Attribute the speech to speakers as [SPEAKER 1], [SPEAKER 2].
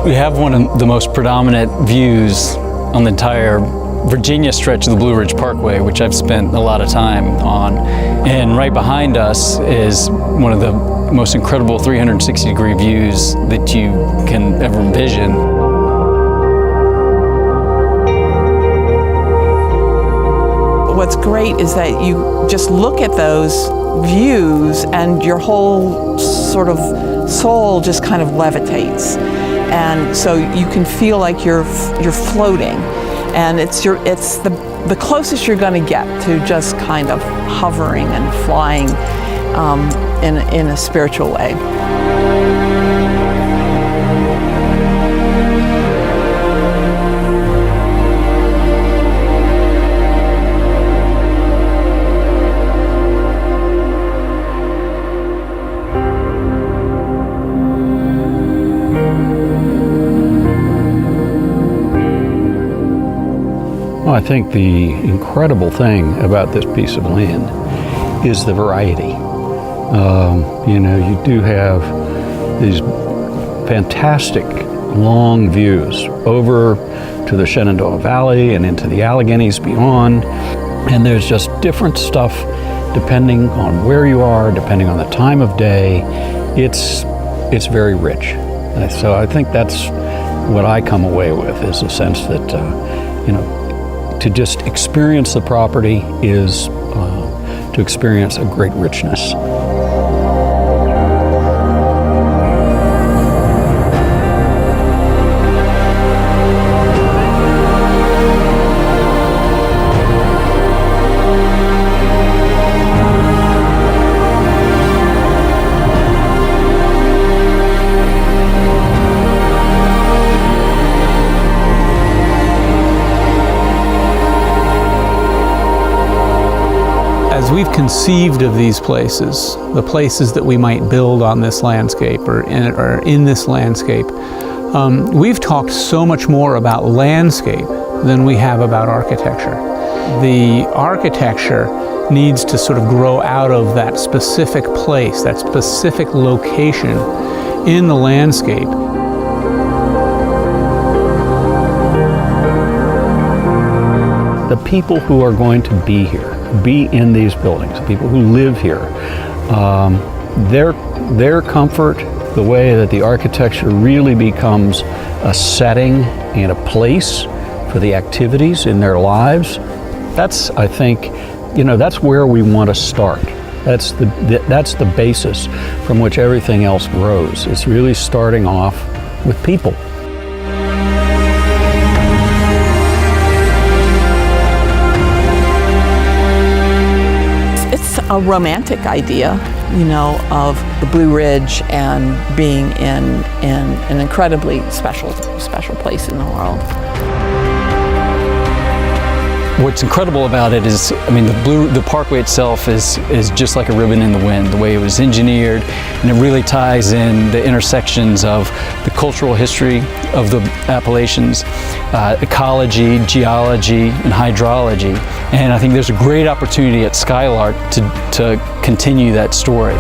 [SPEAKER 1] We have one of the most predominant views on the entire Virginia stretch of the Blue Ridge Parkway, which I've spent a lot of time on. And right behind us is one of the most incredible 360-degree views that you can ever envision.
[SPEAKER 2] What's great is that you just look at those views and your whole sort of soul just kind of levitates. And so you can feel like you're floating. And it's the closest you're going to get to just kind of hovering and flying in a spiritual way.
[SPEAKER 3] Well, I think the incredible thing about this piece of land is the variety. You do have these fantastic long views over to the Shenandoah Valley and into the Alleghenies beyond, and there's just different stuff depending on where you are, depending on the time of day. It's very rich. So I think that's what I come away with, is a sense that to just experience the property is to experience a great richness.
[SPEAKER 4] As we've conceived of these places, the places that we might build on this landscape or in this landscape, we've talked so much more about landscape than we have about architecture. The architecture needs to sort of grow out of that specific place, that specific location in the landscape.
[SPEAKER 3] The people who are going to be here, be in these buildings, the people who live here, their comfort, the way that the architecture really becomes a setting and a place for the activities in their lives, that's, I think, that's where we want to start. That's the basis from which everything else grows. It's really starting off with people.
[SPEAKER 2] A romantic idea, of the Blue Ridge and being in an incredibly special place in the world.
[SPEAKER 1] What's incredible about it is, the parkway itself is just like a ribbon in the wind, the way it was engineered, and it really ties in the intersections of the cultural history of the Appalachians, ecology, geology, and hydrology. And I think there's a great opportunity at Skylark to continue that story.